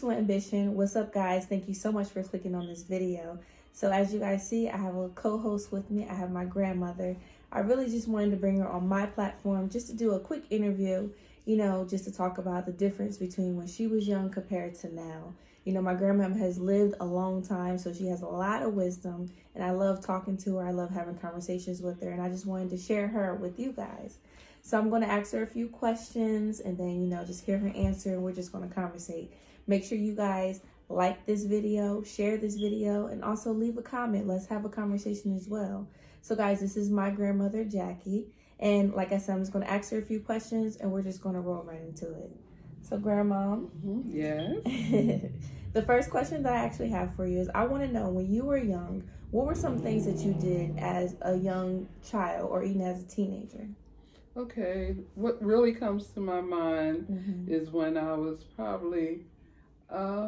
Peaceful Ambition. What's up, guys? Thank you so much for clicking on this video. So as you guys see, I have a co-host with me. I have my grandmother. I really just wanted to bring her on my platform just to do a quick interview, just to talk about the difference between when she was young compared to now. My grandmama has lived a long time, so she has a lot of wisdom, and I love talking to her. I love having conversations with her, and I just wanted to share her with you guys. So I'm going to ask her a few questions and then, just hear her answer, and we're just going to conversate. Make sure you guys like this video, share this video, and also leave a comment. Let's have a conversation as well. So guys, this is my grandmother, Jackie. And like I said, I'm just going to ask her a few questions and we're just going to roll right into it. So Grandma. Yes. The first question that I actually have for you is, I want to know, when you were young, what were some things that you did as a young child or even as a teenager? Okay, what really comes to my mind is when I was probably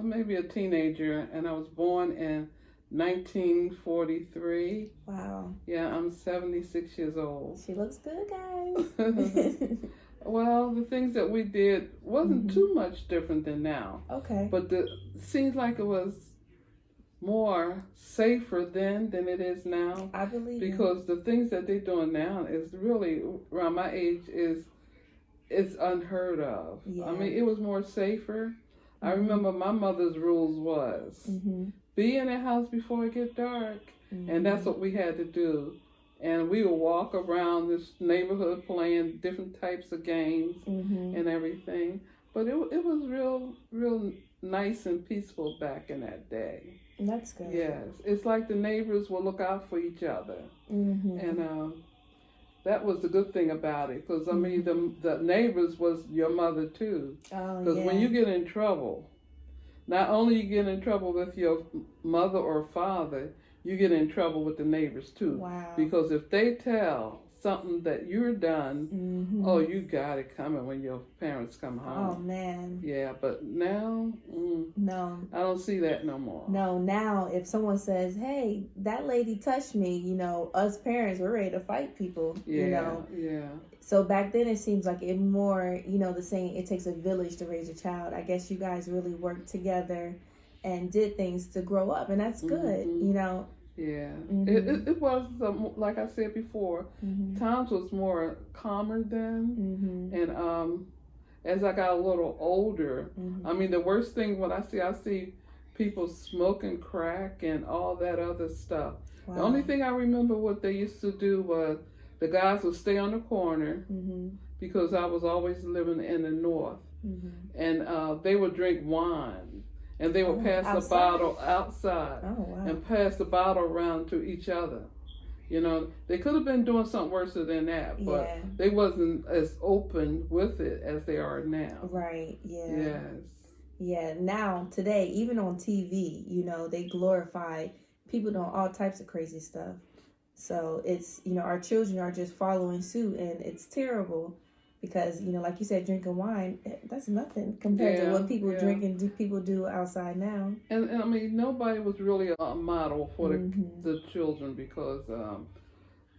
maybe a teenager, and I was born in 1943. Wow. Yeah, I'm 76 years old. She looks good, guys. Well, the things that we did wasn't too much different than now. Okay. But it seems like it was more safer then than it is now. I believe because the things that they're doing now is really, around my age, it's unheard of. Yeah. I mean, it was more safer. I remember my mother's rules was be in the house before it get dark, and that's what we had to do. And we would walk around this neighborhood playing different types of games and everything. But it was real nice and peaceful back in that day. That's good. Yes, it's like the neighbors will look out for each other, and that was the good thing about it. Because I mean, the neighbors was your mother too. Oh, because when you get in trouble, not only you get in trouble with your mother or father, you get in trouble with the neighbors too. Wow. Because if they tell something that you're done, oh, you got it coming when your parents come home. Oh, man. Yeah, but now, no, I don't see that no more. No, now if someone says, hey, that lady touched me, us parents, we're ready to fight people, Yeah. So back then it seems like it more, the saying, it takes a village to raise a child. I guess you guys really worked together and did things to grow up, and that's good, Yeah, it was, like I said before, times was more calmer then, and as I got a little older, I mean, the worst thing when I see people smoking crack and all that other stuff. Wow. The only thing I remember what they used to do was the guys would stay on the corner, because I was always living in the north, and they would drink wine. And they would pass the bottle outside and pass the bottle around to each other. They could have been doing something worse than that, but they wasn't as open with it as they are now. Right, yeah. Yes. Yeah, now, today, even on TV, they glorify people doing all types of crazy stuff. So it's, our children are just following suit, and it's terrible. Because, like you said, drinking wine, that's nothing compared to what people drink and people do outside now. And I mean, nobody was really a model for the children, because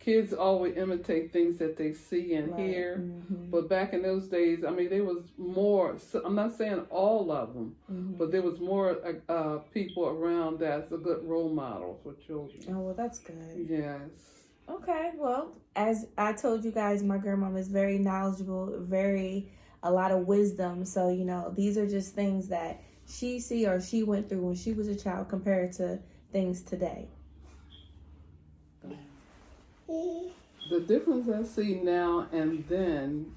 kids always imitate things that they see and hear. But back in those days, I mean, there was more, I'm not saying all of them, but there was more people around that's a good role model for children. Oh, well, that's good. Yes. Okay, well, as I told you guys, my grandmama is very knowledgeable, a lot of wisdom. So, these are just things that she went through when she was a child compared to things today. The difference I see now and then,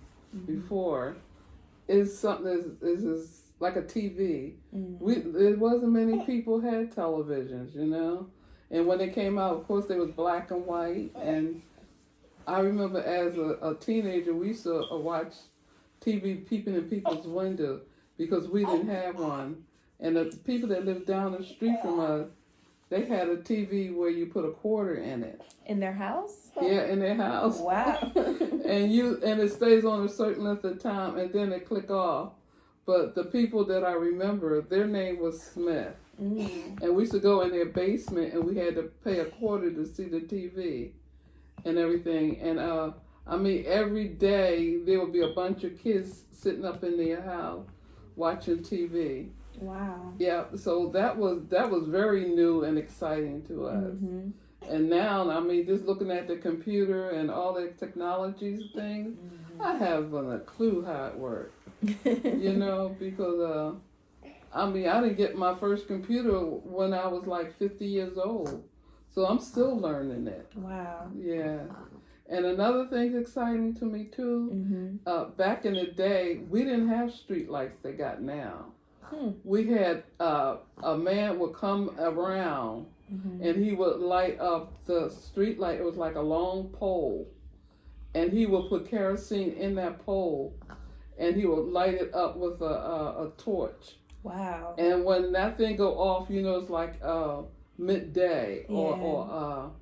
before, is something is like a TV. There wasn't many people had televisions, And when they came out, of course, they was black and white. And I remember as a teenager, we used to watch TV peeping in people's windows because we didn't have one. And the people that lived down the street from us, they had a TV where you put a quarter in it. In their house? Yeah, in their house. Wow. and it stays on a certain length of time, and then it click off. But the people that I remember, their name was Smith. And we used to go in their basement, and we had to pay a quarter to see the TV and everything. And I mean, every day there would be a bunch of kids sitting up in their house watching TV. Wow. Yeah, so that was very new and exciting to us. Mm-hmm. And now, I mean, just looking at the computer and all the technologies and things, I haven't a clue how it works. You know, because I mean, I didn't get my first computer when I was like 50 years old, so I'm still learning it. Wow. Yeah. And another thing exciting to me too, back in the day, we didn't have street lights they got now. We had a man would come around and he would light up the street light. It was like a long pole, and he would put kerosene in that pole, and he would light it up with a torch. Wow. And when that thing go off, you know, it's like midday or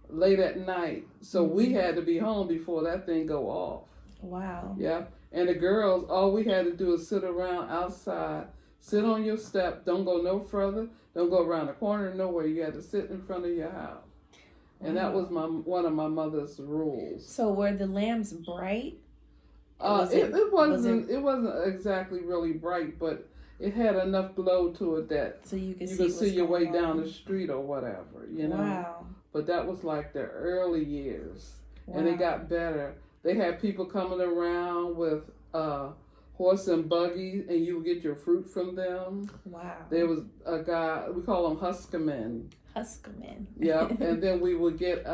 late at night. So we had to be home before that thing go off. Wow. Yeah. And the girls, all we had to do is sit around outside, sit on your step, don't go no further, don't go around the corner, nowhere. You had to sit in front of your house. And that was one of my mother's rules. So were the lamps bright? It wasn't exactly really bright, but it had enough glow to it that so you could see your way down the street or whatever, you know. Wow. But that was like the early years, and it got better. They had people coming around with horse and buggy, and you would get your fruit from them. Wow. There was a guy, we call him Huskerman. Huskerman. Yeah, and then we would get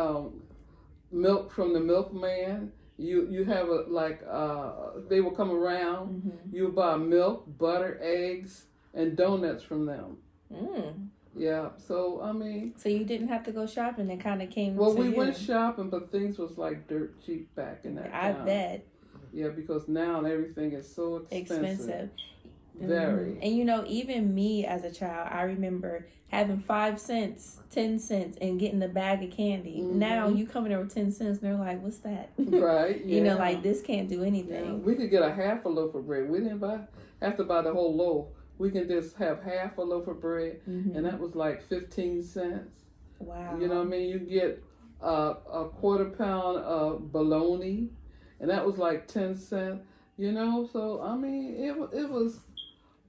milk from the milkman. You have they will come around. You buy milk, butter, eggs, and donuts from them. Yeah, so I mean. So you didn't have to go shopping. It kind of came. Well, we went shopping, but things was like dirt cheap back in that time. I bet. Yeah, because now everything is so expensive. Very. And you know, even me as a child, I remember having 5 cents, 10 cents, and getting a bag of candy. Now you come in there with 10 cents, and they're like, "What's that?" Right. Yeah. You know, like this can't do anything. Yeah. We could get a half a loaf of bread. We didn't have to buy the whole loaf. We can just have half a loaf of bread, and that was like 15 cents. Wow. You know what I mean? You get a quarter pound of bologna, and that was like 10 cents. You know, so I mean, it was.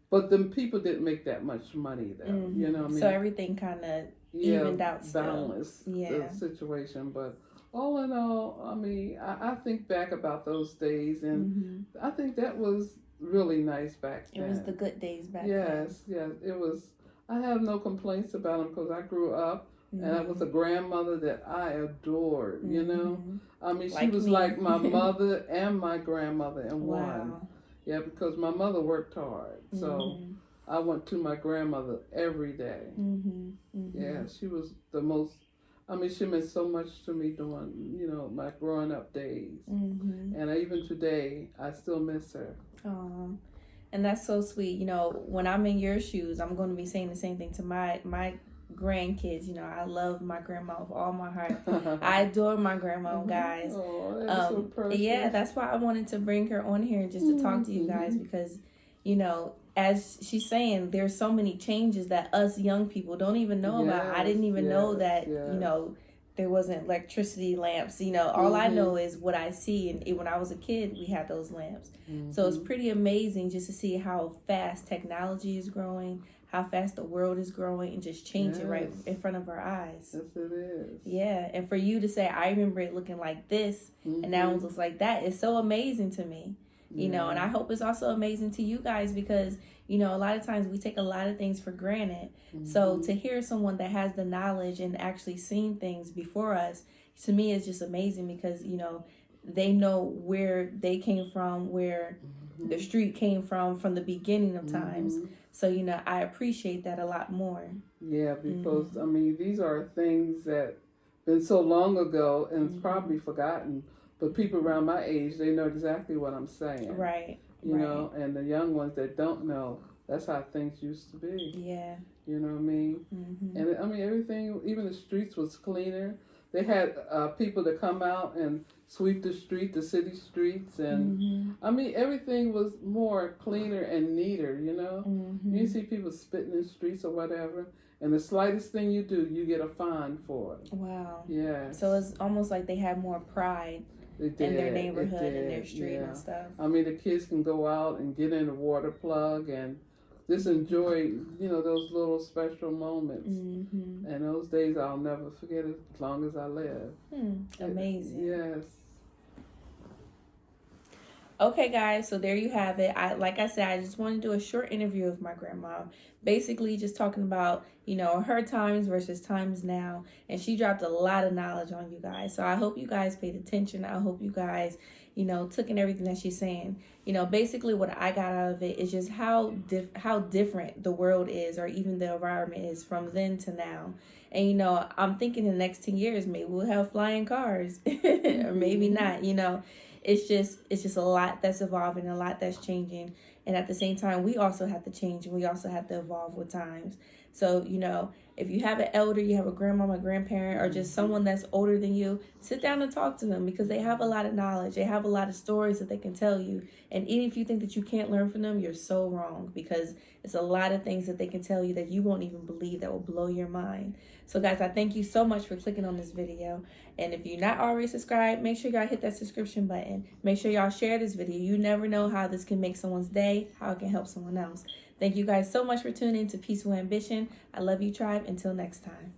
But the people didn't make that much money, though. You know what I mean? So everything kind of evened out still. Balanced the situation. But all in all, I mean, I think back about those days, and I think that was really nice back then. It was the good days back then. Yes, it was. I have no complaints about them because I grew up, and I was a grandmother that I adored, you know? I mean, she was like my mother and my grandmother in one. Yeah, because my mother worked hard, so I went to my grandmother every day. Yeah, she was the most. I mean, she meant so much to me during, you know, my growing up days, and even today, I still miss her. Oh, and that's so sweet. You know, when I'm in your shoes, I'm going to be saying the same thing to my grandkids. You know, I love my grandma with all my heart. I adore my grandma, guys. Oh, that's so precious. Yeah, that's why I wanted to bring her on here just to talk to you guys because, you know, as she's saying, there's so many changes that us young people don't even know about. I didn't even know that, you know, there wasn't electricity lamps. You know, all I know is what I see. And when I was a kid, we had those lamps. So it's pretty amazing just to see how fast technology is growing, how fast the world is growing, and just changing right in front of our eyes. Yes, it is. Yeah, and for you to say, I remember it looking like this, and now it looks like that, is so amazing to me. You know, and I hope it's also amazing to you guys because, you know, a lot of times we take a lot of things for granted. So to hear someone that has the knowledge and actually seen things before us, to me, is just amazing because, you know, they know where they came from, where the street came from the beginning of times. So, you know, I appreciate that a lot more. Yeah, because, I mean, these are things that been so long ago and it's probably forgotten. But people around my age, they know exactly what I'm saying. Right. You know, and the young ones that don't know, that's how things used to be. Yeah. You know what I mean? And, I mean, everything, even the streets was cleaner. They had people to come out and sweep the city streets. And, I mean, everything was more cleaner and neater, you know? You see people spitting in the streets or whatever. And the slightest thing you do, you get a fine for it. Wow. Yeah. So it's almost like they have more pride in their neighborhood and their street and stuff. I mean, the kids can go out and get in the water plug and just enjoy, those little special moments. And those days I'll never forget as long as I live. Amazing. Yes. Okay, guys, so there you have it. Like I said, I just want to do a short interview with my grandma, basically just talking about, her times versus times now, and she dropped a lot of knowledge on you guys. So I hope you guys paid attention. I hope you guys, took in everything that she's saying. Basically what I got out of it is just how different the world is, or even the environment is, from then to now. And I'm thinking in the next 10 years maybe we'll have flying cars or maybe not. It's just a lot that's evolving, a lot that's changing. And at the same time, we also have to change, and we also have to evolve with times. So, if you have an elder, you have a grandmama, grandparent, or just someone that's older than you, sit down and talk to them, because they have a lot of knowledge. They have a lot of stories that they can tell you. And even if you think that you can't learn from them, you're so wrong, because it's a lot of things that they can tell you that you won't even believe, that will blow your mind. So guys, I thank you so much for clicking on this video. And if you're not already subscribed, make sure y'all hit that subscription button. Make sure y'all share this video. You never know how this can make someone's day, how it can help someone else. Thank you guys so much for tuning in to Peaceful Ambition. I love you, tribe. Until next time.